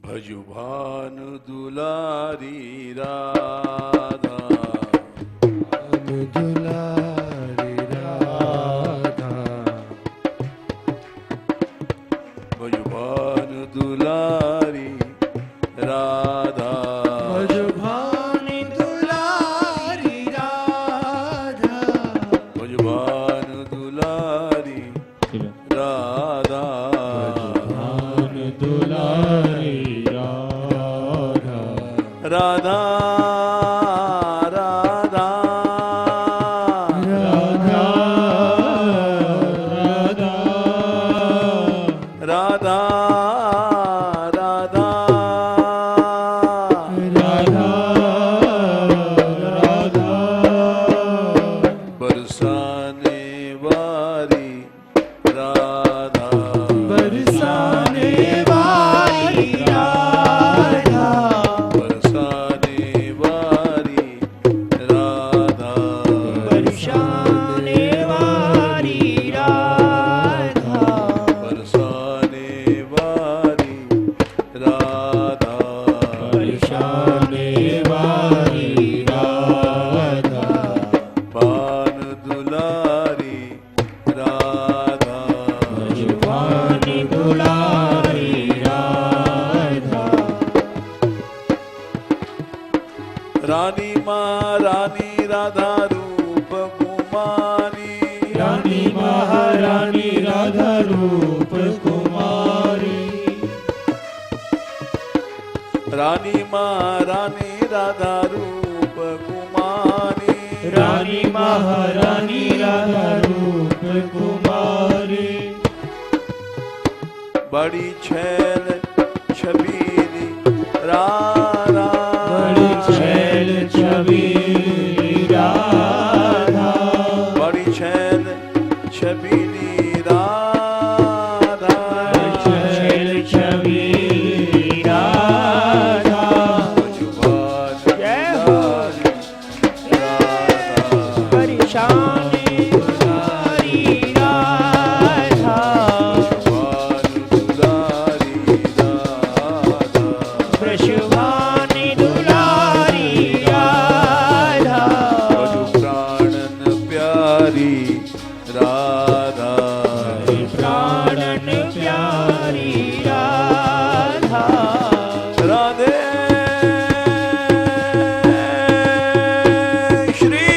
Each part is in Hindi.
भजु भानु दुलारी राधा, भानु दुलारी राधा, भजु भानु दुलारी राधा, भजु भानु दुलारी राधा, भजु भानु दुलारी राधा, भानु दुलारी राधा, राधा रानी महारानी राधा रूप कुमारी, रानी महारानी राधा रूप कुमारी, रानी महारानी राधा रूप कुमारी, रानी महारानी राधा रूप कुमारी, बड़ी छैल छबीली राधा, बड़ी छैल छबीली राधा, बड़ी छैल छबीली राधा, छैल छबीली राधा, परेशान दुलारी राधा, ब्रजवानी दुलारी राधा, प्राणन प्यारी राधा, प्राणन प्यारी राधा, राधे श्री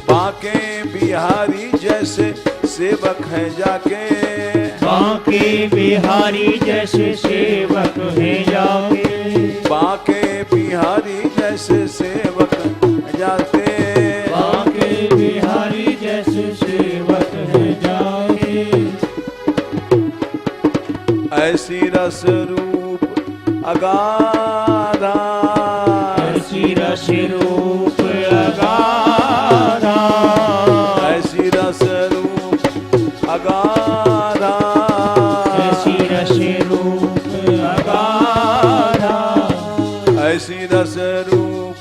बांके बिहारी जैसे सेवक है जाके, बांके बिहारी जैसे सेवक है जाके, बांके बिहारी जैसे सेवक जाते, बांके बिहारी जैसे सेवक है जाके, ऐसी रस रूप अगाधा, ऐसी रस रूप अगाधा, ऐसी रस रूप अगाधा, ऐसी रस रूप अगाधा, ऐसी रस रूप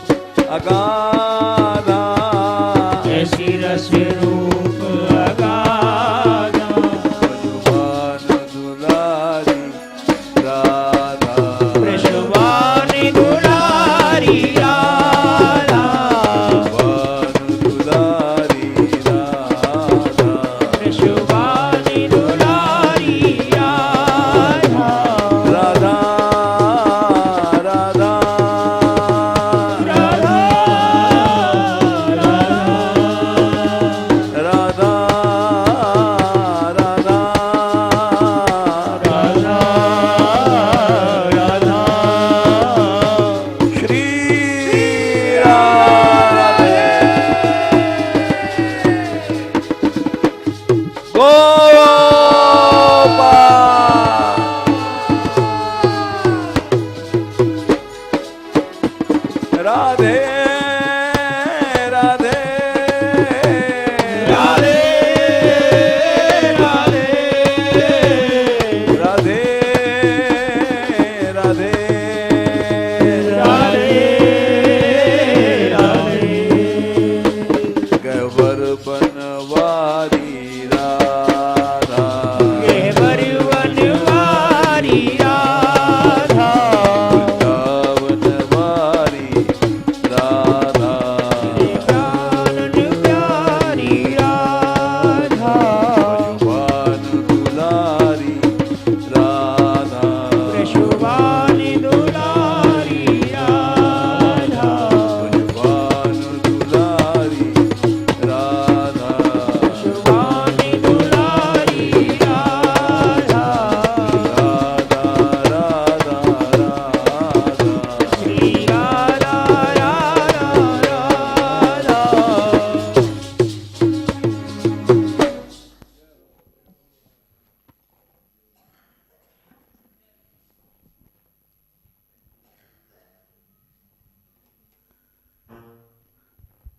अगाधा, ऐसी रस रूप अगाधा, भजु भानु दुलारी राधा, ब्रजवानी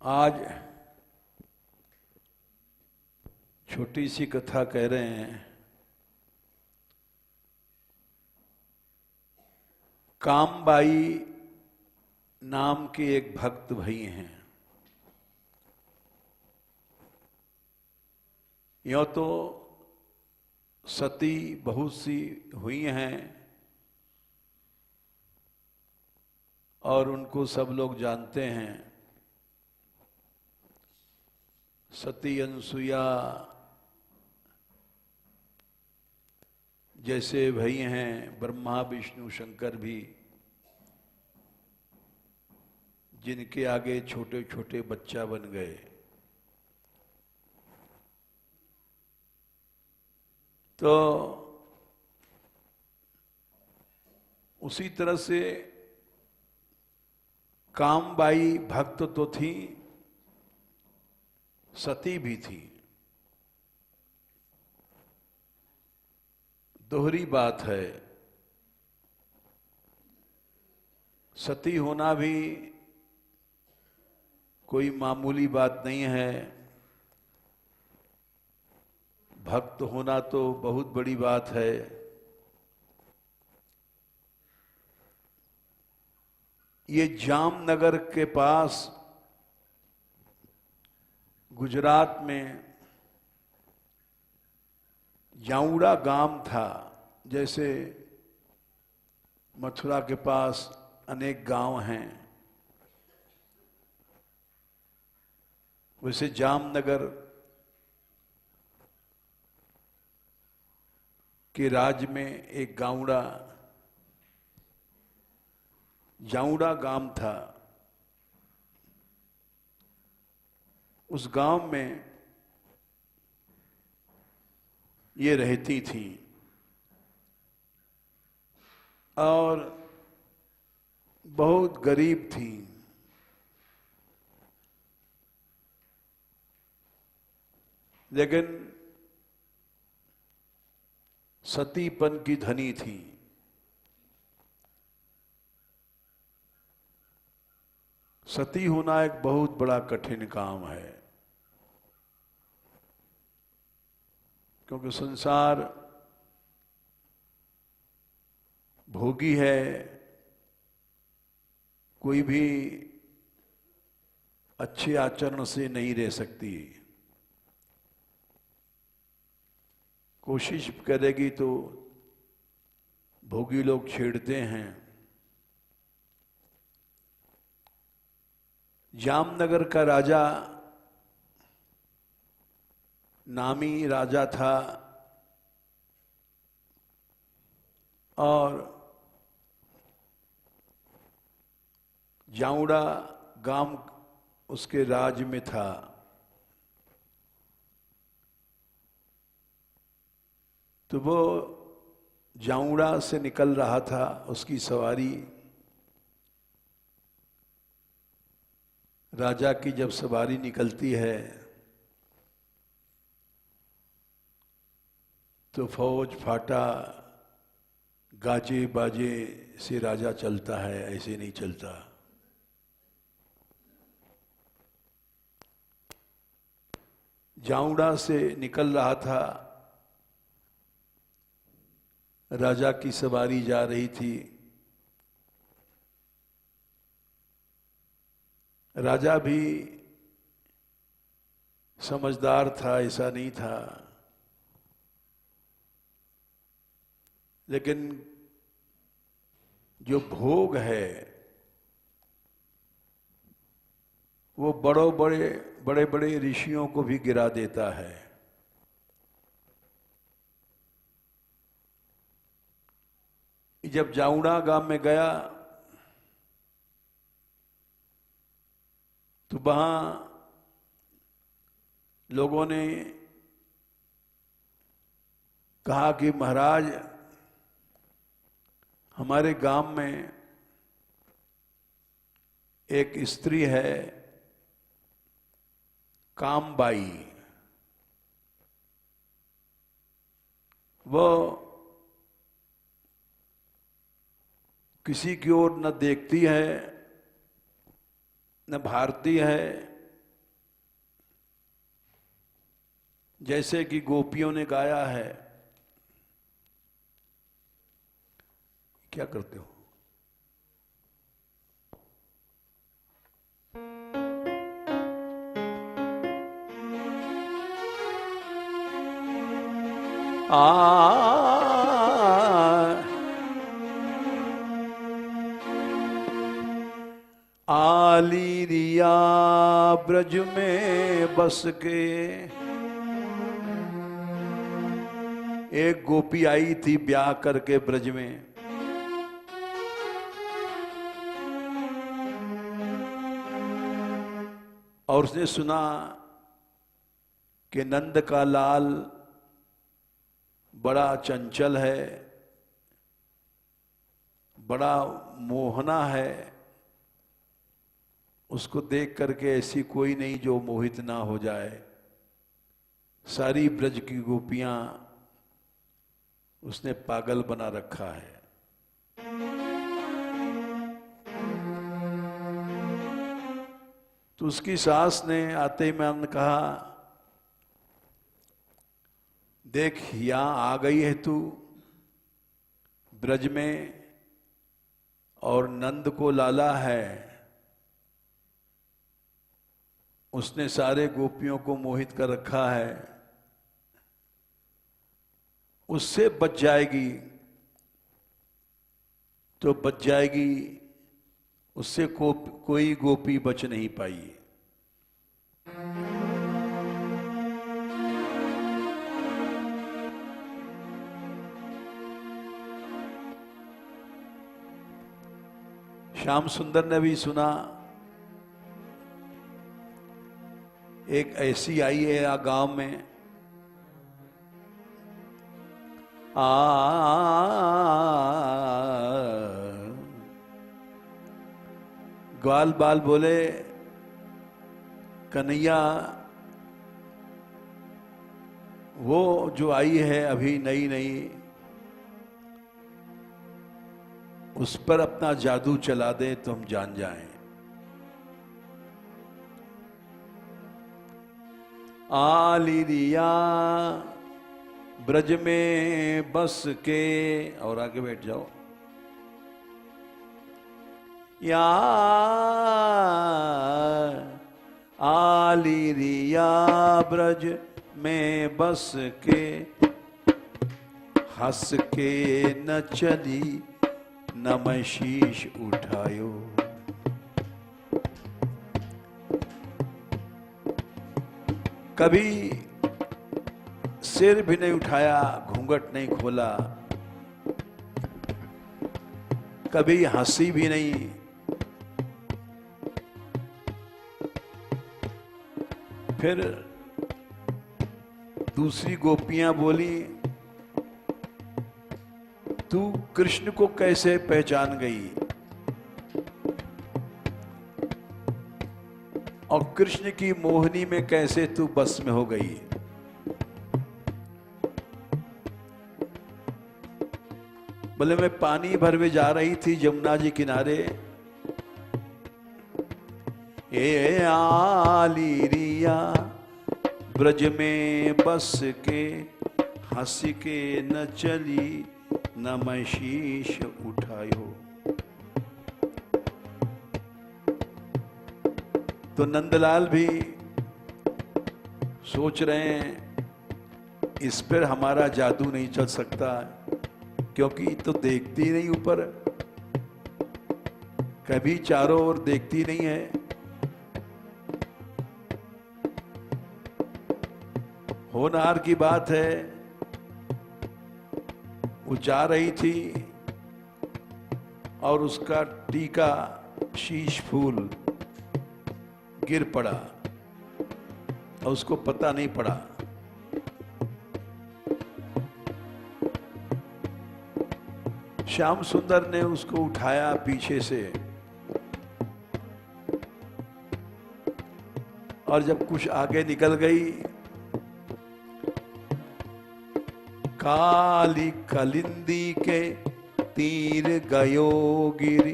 आज छोटी सी कथा कह रहे हैं। कामबाई नाम के एक भक्त भाई हैं। यों तो सती बहुत सी हुई हैं और उनको सब लोग जानते हैं। सती अनसुया जैसे भाई हैं, ब्रह्मा विष्णु शंकर भी, जिनके आगे छोटे छोटे बच्चा बन गए। तो उसी तरह से कामबाई भक्त तो थी, सती भी थी। दोहरी बात है। सती होना भी कोई मामूली बात नहीं है, भक्त होना तो बहुत बड़ी बात है। ये जामनगर के पास गुजरात में जाऊड़ा गांव था। जैसे मथुरा के पास अनेक गांव हैं, वैसे जामनगर के राज्य में एक जाऊड़ा गांव था। उस गांव में ये रहती थी और बहुत गरीब थी। लेकिन सतीपन की धनी थी। सती होना एक बहुत बड़ा कठिन काम है, क्योंकि संसार भोगी है। कोई भी अच्छे आचरण से नहीं रह सकती। कोशिश करेगी तो भोगी लोग छेड़ते हैं। जामनगर का राजा नामी राजा था और जाऊड़ा गांव उसके राज में था। तो वो जाऊड़ा से निकल रहा था। उसकी सवारी, राजा की जब सवारी निकलती है तो फौज फाटा गाजे बाजे से राजा चलता है, ऐसे नहीं चलता। जाऊड़ा से निकल रहा था, राजा की सवारी जा रही थी। राजा भी समझदार था, ऐसा नहीं था। लेकिन जो भोग है वो बड़े बड़े ऋषियों को भी गिरा देता है। जब जाऊड़ा गांव में गया तो वहां लोगों ने कहा कि महाराज, हमारे गांव में एक स्त्री है कामबाई, वो किसी की ओर न देखती है, न भारती है, जैसे कि गोपियों ने गाया है, क्या करते हो? आली रिया ब्रज में बस के। एक गोपी आई थी ब्याह करके ब्रज में, और उसने सुना कि नंद का लाल बड़ा चंचल है, बड़ा मोहना है, उसको देख करके ऐसी कोई नहीं जो मोहित ना हो जाए। सारी ब्रज की गोपियां उसने पागल बना रखा है। तो उसकी सास ने आते ही मैंने कहा, देख यहां आ गई है तू ब्रज में, और नंद को लाला है, उसने सारे गोपियों को मोहित कर रखा है, उससे बच जाएगी तो बच जाएगी, उससे कोई गोपी बच नहीं पाई। श्याम सुंदर ने भी सुना, एक ऐसी आई है गांव में, ग्वाल बाल बोले, कन्हैया वो जो आई है अभी नई नई, उस पर अपना जादू चला दे तो हम जान जाएं। आली रिया ब्रज में बस के, और आगे बैठ जाओ। या आली रिया ब्रज में बस के, हंस के न चली न शीश उठायो। कभी सिर भी नहीं उठाया, घूंघट नहीं खोला, कभी हंसी भी नहीं, फिर दूसरी गोपियां बोली, तू कृष्ण को कैसे पहचान गई, और कृष्ण की मोहनी में कैसे तू बस में हो गई। बोले मैं पानी भरवे जा रही थी जमुना जी किनारे, ए आली रिया ब्रज में बस के, हंस के न चली न मैं शीश उठायो। तो नंदलाल भी सोच रहे हैं इस पर हमारा जादू नहीं चल सकता, क्योंकि तो देखती नहीं ऊपर, कभी चारों ओर देखती नहीं है। होनहार की बात है, वो जा रही थी और उसका टीका शीश फूल गिर पड़ा और उसको पता नहीं पड़ा। श्याम सुंदर ने उसको उठाया पीछे से, और जब कुछ आगे निकल गई, काली कलिंदी के तीर गयो गिरी,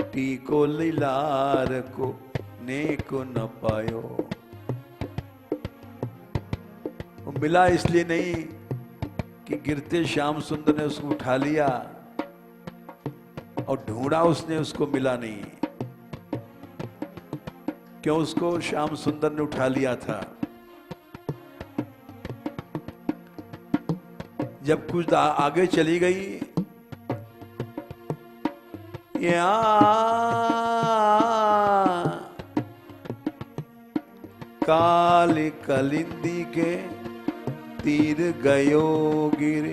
टीको लिलार को नेको न पायो। मिला इसलिए नहीं कि गिरते श्याम सुंदर ने उसको उठा लिया और ढूंढा उसने, उसको मिला नहीं। क्यों? उसको श्याम सुंदर ने उठा लिया था। जब कुछ आगे चली गई, काली कलिंदी के तीर गयो गिर,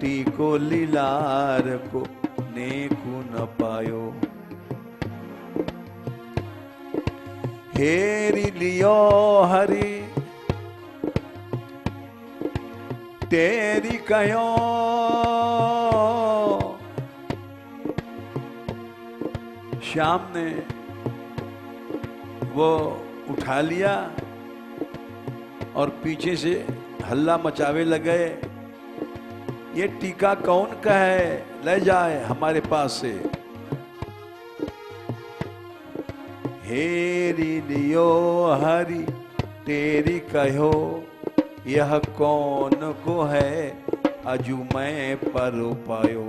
टीको लीलार को नेकु न पायो। हेरी लियो हरि तेरी कहो, श्याम ने वो उठा लिया और पीछे से हल्ला मचावे लगे, ये टीका कौन का है, ले जाए हमारे पास से। हेरी लियो हरि तेरी कहो, यह कौन को है अजू मैं पर पायो।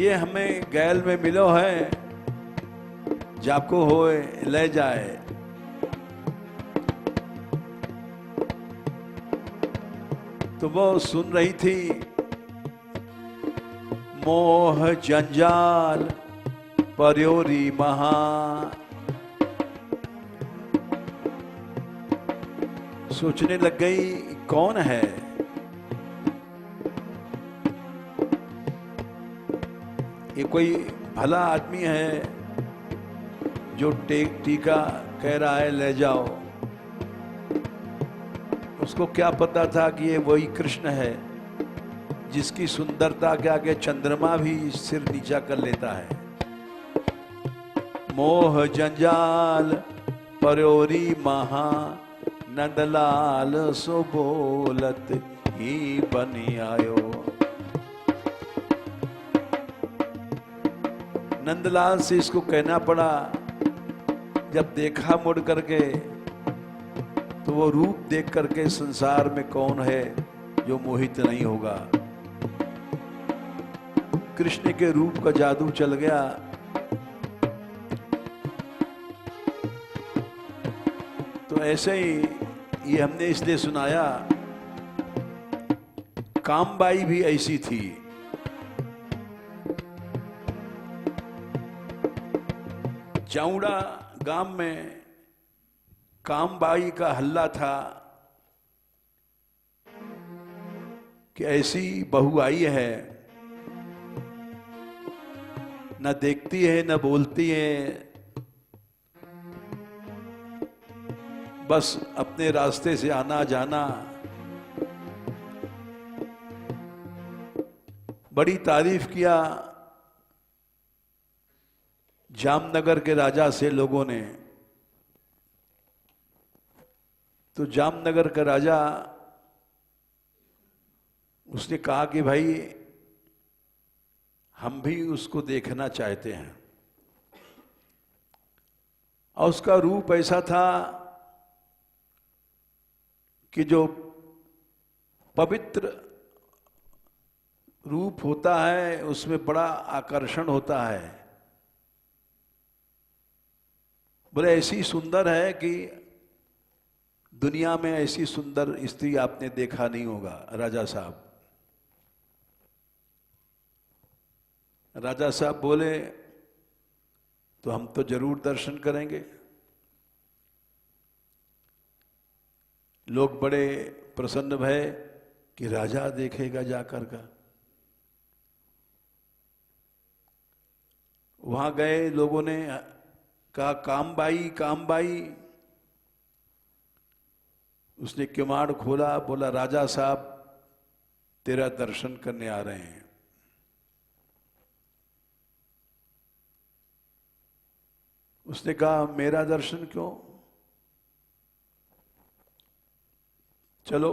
ये हमें गैल में मिलो है, जाको होए ले जाए। तो वो सुन रही थी, मोह जंजाल पर्योरी महा, सोचने लग गई कौन है। ये कोई भला आदमी है जो टीका कह रहा है ले जाओ। उसको क्या पता था कि ये वही कृष्ण है जिसकी सुंदरता के आगे चंद्रमा भी सिर नीचा कर लेता है। मोह जंजाल पर्योरी महा, नंदलाल सो बोलत ही बनी आयो। नंदलाल से इसको कहना पड़ा, जब देखा मुड़ करके तो वो रूप देख करके संसार में कौन है जो मोहित नहीं होगा। कृष्ण के रूप का जादू चल गया। तो ऐसे ही ये हमने इसलिए सुनाया, कामबाई भी ऐसी थी। चाउड़ा गांव में कामबाई का हल्ला था कि ऐसी बहू आई है, न देखती है न बोलती है, बस अपने रास्ते से आना जाना। बड़ी तारीफ किया जामनगर के राजा से लोगों ने। तो जामनगर का राजा, उसने कहा कि भाई हम भी उसको देखना चाहते हैं। और उसका रूप ऐसा था कि जो पवित्र रूप होता है उसमें बड़ा आकर्षण होता है। बोले ऐसी सुंदर है कि दुनिया में ऐसी सुंदर स्त्री आपने देखा नहीं होगा राजा साहब। राजा साहब बोले तो हम तो जरूर दर्शन करेंगे। लोग बड़े प्रसन्न भय कि राजा देखेगा जाकर का। वहां गए, लोगों ने कहा कामबाई कामबाई। उसने किवाड़ खोला, बोला राजा साहब तेरा दर्शन करने आ रहे हैं। उसने कहा मेरा दर्शन क्यों, चलो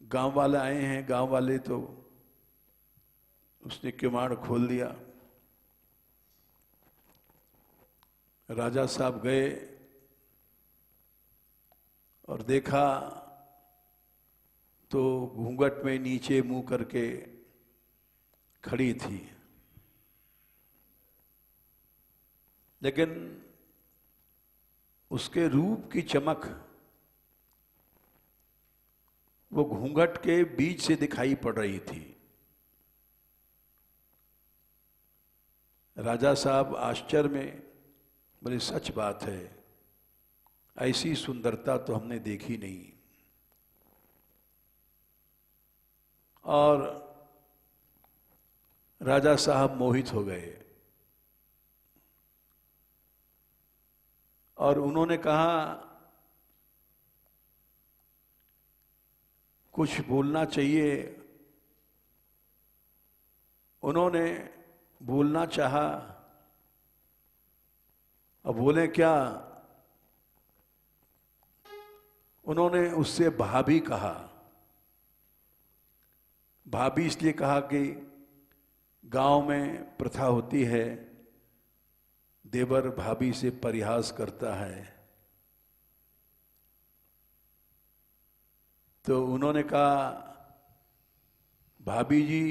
गांव वाले आए हैं, गांव वाले। तो उसने किवाड़ खोल दिया। राजा साहब गए, देखा तो घूंघट में नीचे मुंह करके खड़ी थी, लेकिन उसके रूप की चमक वो घूंघट के बीच से दिखाई पड़ रही थी। राजा साहब आश्चर्य में बोले, सच बात है, ऐसी सुंदरता तो हमने देखी नहीं। और राजा साहब मोहित हो गए और उन्होंने कहा, कुछ बोलना चाहिए। उन्होंने बोलना चाहा, अब बोले क्या? उन्होंने उससे भाभी कहा। भाभी इसलिए कहा कि गांव में प्रथा होती है, देवर भाभी से परिहास करता है। तो उन्होंने कहा, भाभी जी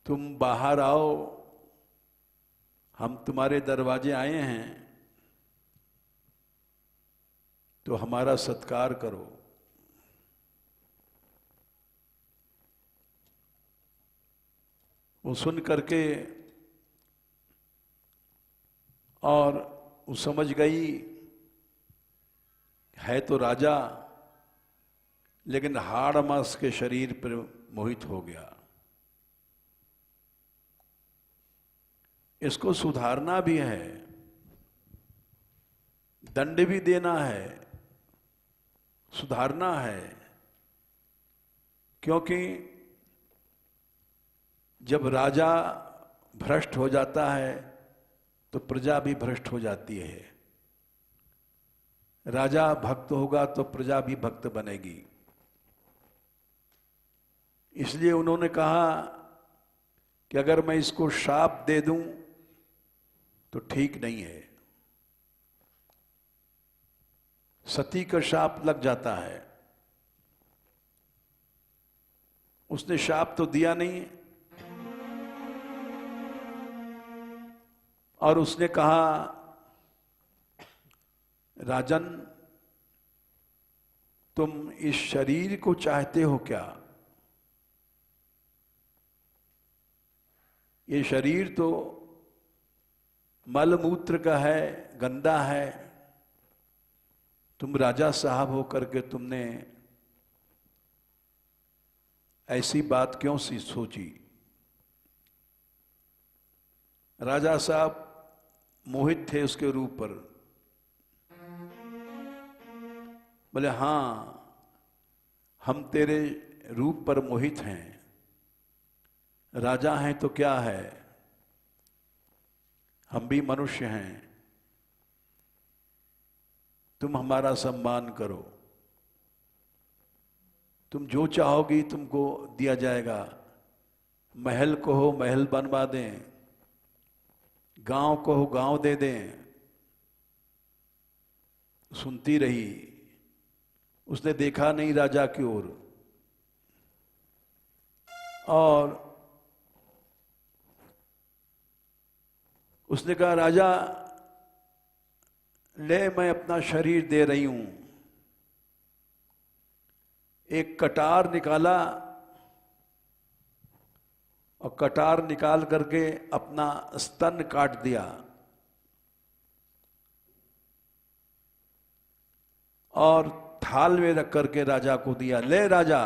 तुम बाहर आओ, हम तुम्हारे दरवाजे आए हैं, तो हमारा सत्कार करो। वो सुन करके और वो समझ गई है तो राजा, लेकिन हाड़ मांस के शरीर पर मोहित हो गया। इसको सुधारना भी है, दंड भी देना है, सुधारना है। क्योंकि जब राजा भ्रष्ट हो जाता है तो प्रजा भी भ्रष्ट हो जाती है। राजा भक्त होगा तो प्रजा भी भक्त बनेगी। इसलिए उन्होंने कहा कि अगर मैं इसको शाप दे दूं तो ठीक नहीं है। सती का शाप लग जाता है। उसने शाप तो दिया नहीं, और उसने कहा, राजन तुम इस शरीर को चाहते हो क्या? ये शरीर तो मलमूत्र का है, गंदा है। तुम राजा साहब हो करके तुमने ऐसी बात क्यों सी सोची? राजा साहब मोहित थे उसके रूप पर। बोले, हां हम तेरे रूप पर मोहित हैं। राजा हैं तो क्या है, हम भी मनुष्य हैं। तुम हमारा सम्मान करो, तुम जो चाहोगी तुमको दिया जाएगा। महल को हो महल बनवा दें, गांव को हो गांव दे दें। सुनती रही। उसने देखा नहीं राजा की ओर, और उसने कहा, राजा ले, मैं अपना शरीर दे रही हूं। एक कटार निकाला और कटार निकाल करके अपना स्तन काट दिया, और थाल में रख करके राजा को दिया। ले राजा।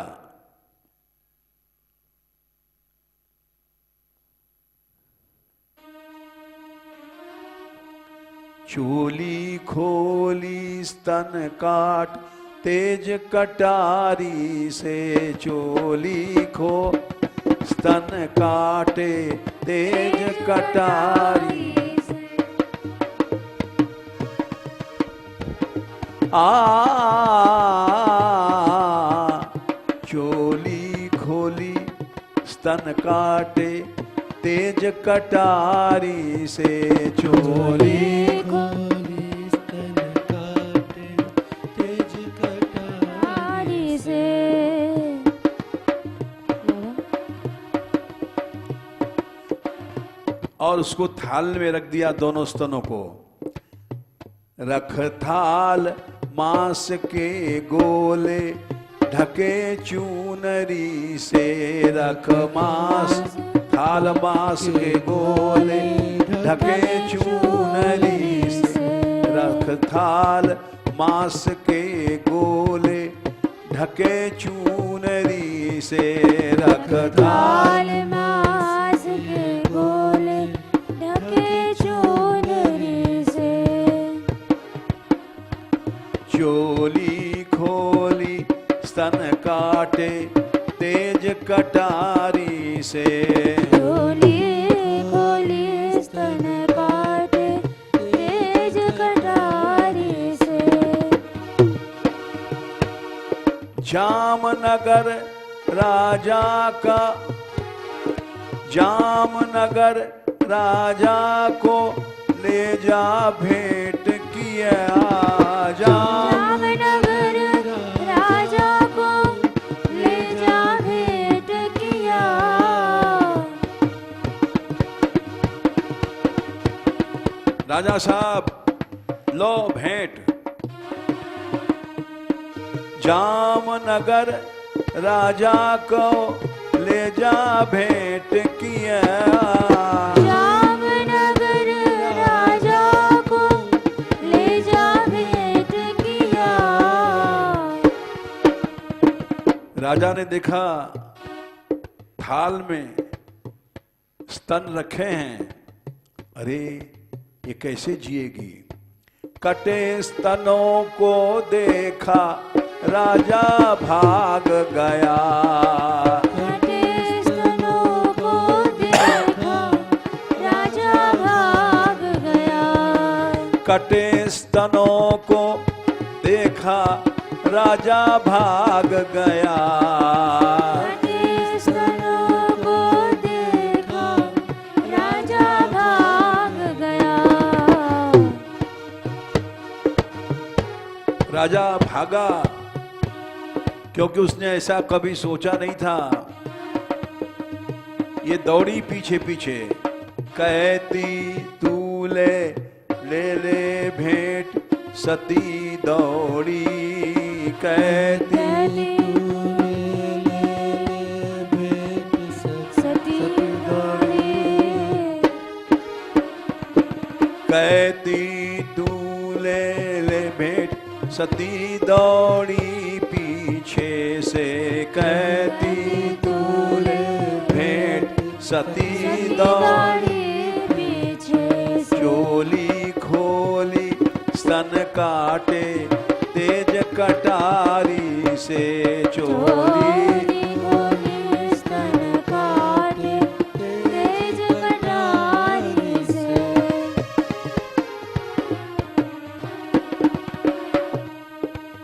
चोली खोली स्तन काट तेज कटारी से, चोली खो स्तन काटे तेज कटारी से। चोली खोली स्तन काटे तेज कटारी से, चोली खोली स्तन काटे और उसको थाल में रख दिया दोनों स्तनों को। रख थाल मांस के गोले ढके चूनरी से, रख मांस थाल मांस के गोले ढके चूनरी से, रख थाल मांस के गोले ढके चूनरी से, रख थाल मांस के गोले ढके चूनरी से। चोली खोली स्तन काटे तेज कटारी से, चोली खोली स्तन काटे तेज कटारी से। जामनगर राजा का, जामनगर राजा को ले जा भेंट किया। जामनगर राजा को ले जा भेंट किया। राजा साहब लो भेंट। जामनगर राजा को ले जा भेंट किया। जामनगर राजा को ले जा भेंट किया। राजा ने देखा थाल में स्तन रखे हैं, अरे ये कैसे जिएगी। कटे स्तनों को देखा राजा भाग गया। कटे स्तनों को देखा राजा भाग गया। कटे स्तनों को देखा राजा भाग गया। कटे स्तनों को देखा राजा भाग गया। राजा भागा क्योंकि उसने ऐसा कभी सोचा नहीं था। ये दौड़ी पीछे पीछे, कहती तू ले ले ले भेंट, सती दौड़ी कहती सती दौड़ी। कहती तू ले ले भेंट, सती दौड़ी पीछे से। कहती तू ले भेंट, सती दौड़ी पीछे से। चोली खोली स्तन काटे तेज कटारी से। चोली खोली स्तन काटे तेज कटारी से।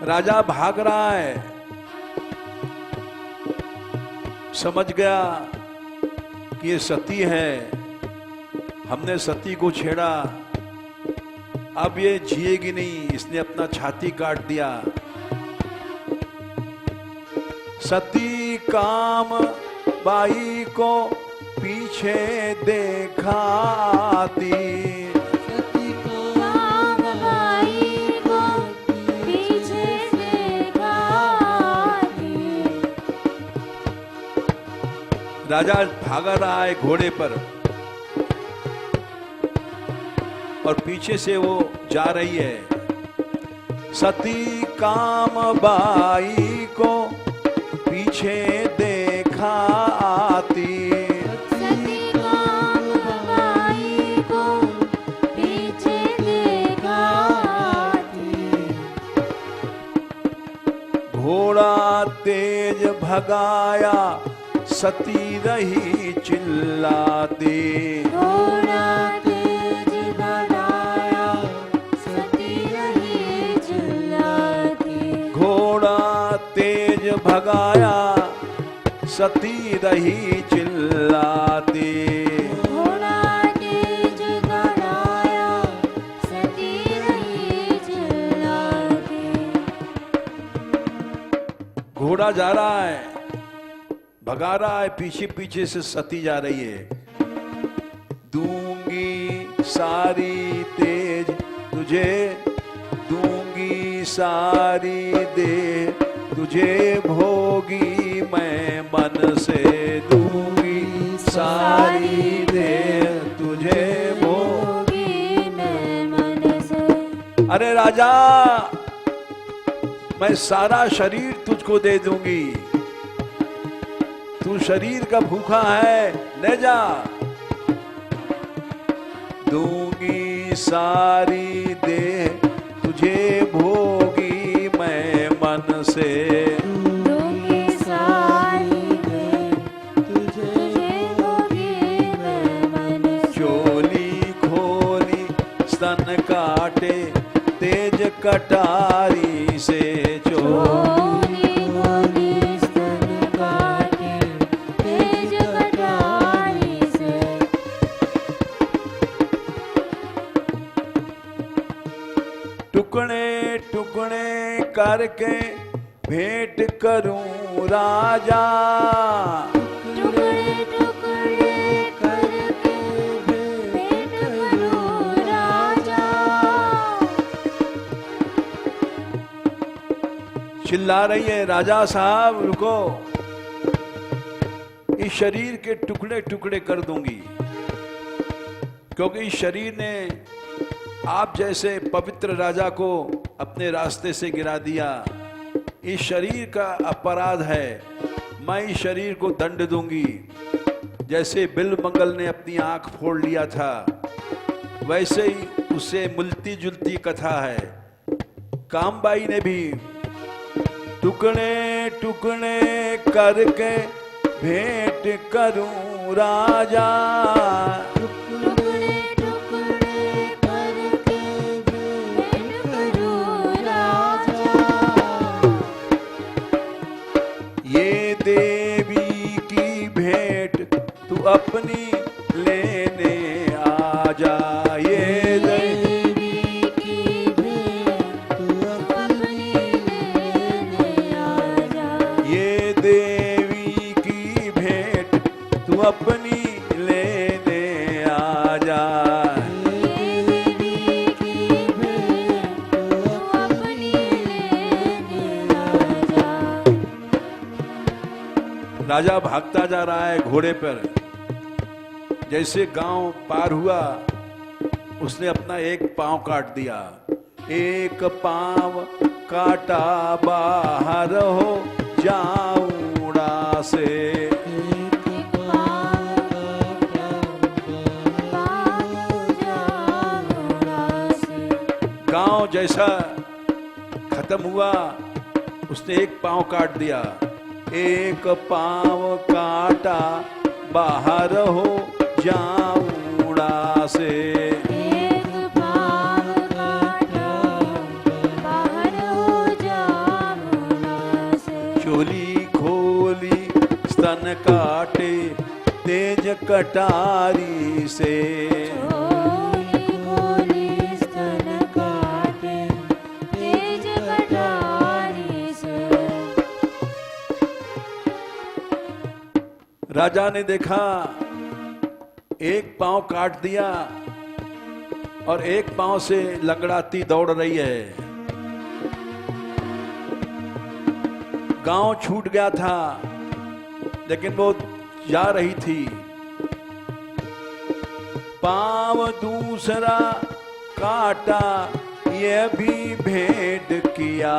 राजा भाग रहा है, समझ गया कि ये सती है, हमने सती को छेड़ा, अब ये जिएगी नहीं। इसने अपना छाती काट दिया। सती काम बाई को पीछे देखा आती। काम बाई को पीछे देखा आती। राजा भागा रहा है घोड़े पर और पीछे से वो जा रही है। सती काम बाई को पीछे देखा आती। सती काम बाई को पीछे देखा आती। घोड़ा तेज भगाया सती रही चिल्लाती। घोड़ा तेज भगाया सती रही चिल्लाती। घोड़ा तेज भगाया सती रही चिल्लाती। घोड़ा तेज भगाया सती रही चिल्लाती। घोड़ा जा रहा है, भगा रहा है, पीछे पीछे से सती जा रही है। दूम सारी तेज तुझे दूंगी सारी दे तुझे भोगी मैं मन से दूंगी सारी दे तुझे भोगी मैं मन से। अरे राजा मैं सारा शरीर तुझको दे दूंगी, तू शरीर का भूखा है, ले जा। दूंगी सारी दे तुझे भोगी मैं मन से दूंगी सारी दे तुझे भोगी मैं मन से। चोली खोली स्तन काटे तेज कटारी से चोली खोली स्तन काटे तेज कटारी से। टुकड़े टुकड़े करके भेंट करूं राजा, टुकड़े टुकड़े करके भेंट करूं राजा। चिल्ला रही है राजा साहब रुको, इस शरीर के टुकड़े टुकड़े कर दूंगी, क्योंकि इस शरीर ने आप जैसे पवित्र राजा को अपने रास्ते से गिरा दिया। इस शरीर का अपराध है, मैं इस शरीर को दंड दूंगी। जैसे बिल मंगल ने अपनी आंख फोड़ लिया था, वैसे ही उससे मिलती जुलती कथा है। कामबाई ने भी टुकड़े टुकड़े करके भेंट करूं राजा, टुकड़े टुकड़े करके भेंट करूं राजा। ये देवी की भेंट तू अपनी लेने आ जा। ये देवी की भेंट तू अपनी लेने आ जा। ये देवी की भेंट तू अपनी लेने आ जा। ये देवी की भेंट तू अपनी लेने आ जा। राजा भागता जा रहा है घोड़े पर। जैसे गांव पार हुआ, उसने अपना एक पांव काट दिया। एक पांव काटा बाहर हो जाऊड़ा से। एक पाँव जाऊंगा से। गांव जैसा खत्म हुआ, उसने एक पांव काट दिया। एक पांव काटा बाहर हो जाऊड़ा से। एक पाँव काटा बाहर हो जाऊंगा से। चोली खोली स्तन काटे तेज कटारी से। चोली खोली स्तन काटे तेज कटारी से। राजा ने देखा एक पांव काट दिया और एक पांव से लंगड़ाती दौड़ रही है। गांव छूट गया था, लेकिन वो जा रही थी। पांव दूसरा काटा ये भी भेंट किया।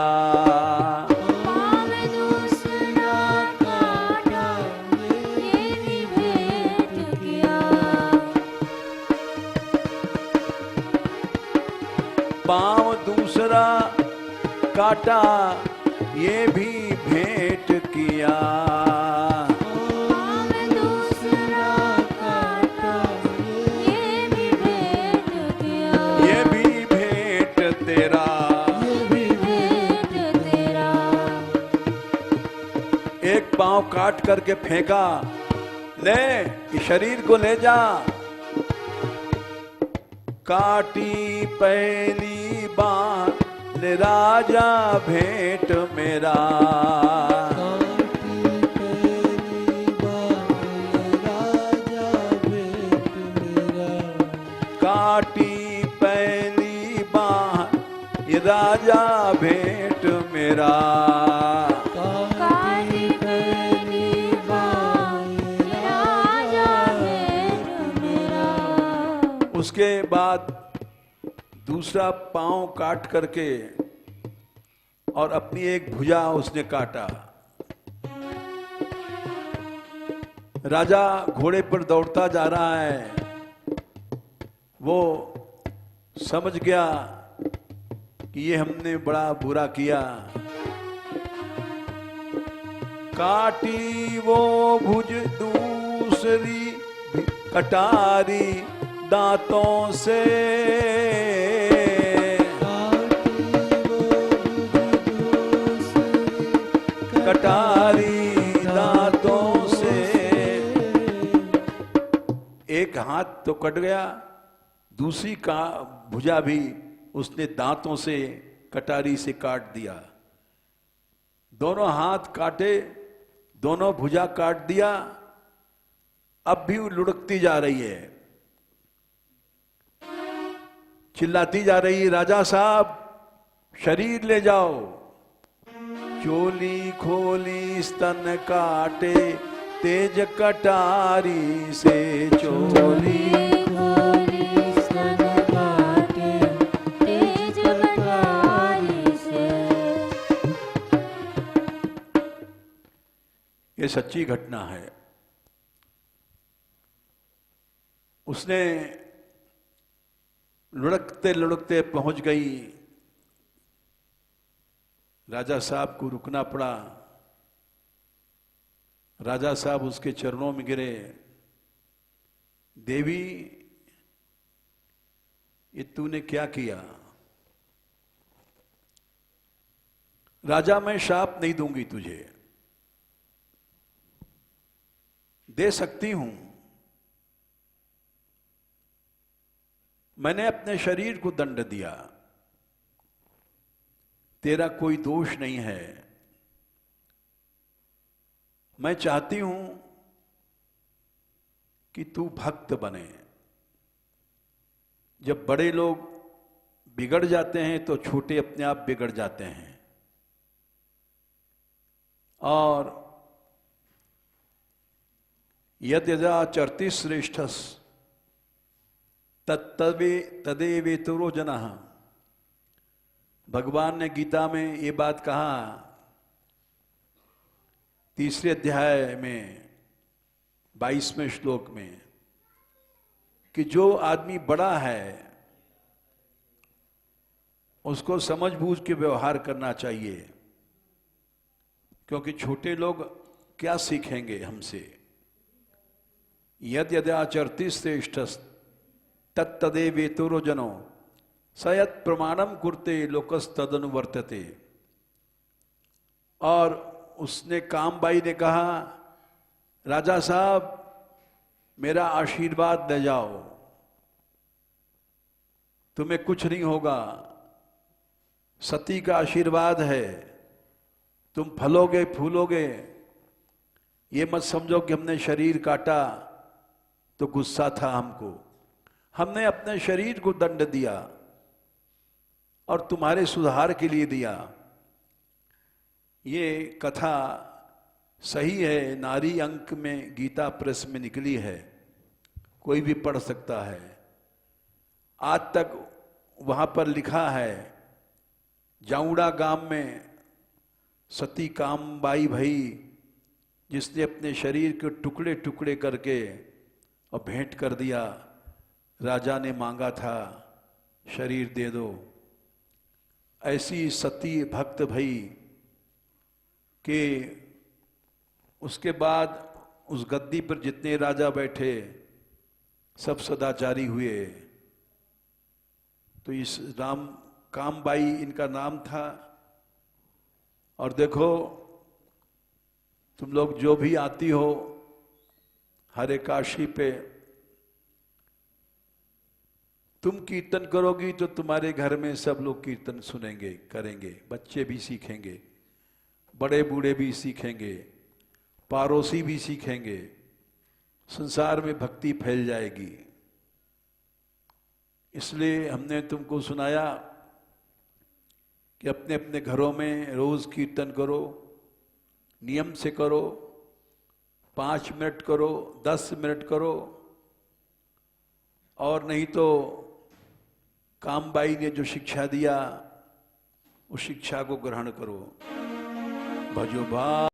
पाँव दूसरा काटा ये भी भेंट किया। पांव दूसरा काटा ये भी भेंट किया। पाँव दूसरा काटा ये भी भेंट किया। ये भी भेंट तेरा। ये भी भेंट तेरा। एक पांव काट करके फेंका, ले इस शरीर को ले जा। काटी पहली बार ले राजा भेंट मेरा। काटी पहली बार ये राजा भेंट मेरा। काटी पहली बार राजा भेंट मेरा। उसके बाद दूसरा पांव काट करके और अपनी एक भुजा उसने काटा। राजा घोड़े पर दौड़ता जा रहा है, वो समझ गया कि ये हमने बड़ा बुरा किया। काटी वो भुज दूसरी कटारी दांतों से, कटारी दांतों से। एक हाथ तो कट गया, दूसरी का भुजा भी उसने दांतों से कटारी से काट दिया। दोनों हाथ काटे, दोनों भुजा काट दिया। अब भी वो लुढ़कती जा रही है, चिल्लाती जा रही है, राजा साहब शरीर ले जाओ। चोली खोली स्तन काटे तेज कटारी से, चोली खोली स्तन काटे तेज कटारी से। ये सच्ची घटना है। उसने लुढ़कते लुढ़कते पहुंच गई। राजा साहब को रुकना पड़ा। राजा साहब उसके चरणों में गिरे। देवी, ये तूने क्या किया? राजा, मैं शाप नहीं दूंगी तुझे, दे सकती हूं। मैंने अपने शरीर को दंड दिया, तेरा कोई दोष नहीं है। मैं चाहती हूं कि तू भक्त बने। जब बड़े लोग बिगड़ जाते हैं तो छोटे अपने आप बिगड़ जाते हैं। और यद यदा चरति श्रेष्ठस तदेवेतरो जनः। भगवान ने गीता में ये बात कहा 3 अध्याय में 22वें श्लोक में कि जो आदमी बड़ा है उसको समझ बूझ के व्यवहार करना चाहिए, क्योंकि छोटे लोग क्या सीखेंगे हमसे। यद यदाचरति श्रेष्ठस् तत्तदेवेतरो जनो सयत् प्रमाणम कुर्ते लोकस्तदनुवर्तते। और उसने कामबाई ने कहा, राजा साहब मेरा आशीर्वाद ले जाओ, तुम्हें कुछ नहीं होगा, सती का आशीर्वाद है, तुम फलोगे फूलोगे। ये मत समझो कि हमने शरीर काटा तो गुस्सा था हमको, हमने अपने शरीर को दंड दिया और तुम्हारे सुधार के लिए दिया। ये कथा सही है, नारी अंक में गीता प्रेस में निकली है, कोई भी पढ़ सकता है। आज तक वहां पर लिखा है, जाऊड़ा गांव में सती कामबाई भई जिसने अपने शरीर के टुकड़े टुकड़े करके और भेंट कर दिया। राजा ने मांगा था शरीर दे दो। ऐसी सती भक्त भई कि उसके बाद उस गद्दी पर जितने राजा बैठे सब सदाचारी हुए। तो इस राम कामबाई इनका नाम था। और देखो, तुम लोग जो भी आती हो हरे काशी पे, तुम कीर्तन करोगी तो तुम्हारे घर में सब लोग कीर्तन सुनेंगे, करेंगे, बच्चे भी सीखेंगे, बड़े बूढ़े भी सीखेंगे, पड़ोसी भी सीखेंगे, संसार में भक्ति फैल जाएगी। इसलिए हमने तुमको सुनाया कि अपने अपने घरों में रोज कीर्तन करो, नियम से करो, 5 मिनट करो, 10 मिनट करो, और नहीं तो कामबाई ने जो शिक्षा दिया उस शिक्षा को ग्रहण करो। भजो भा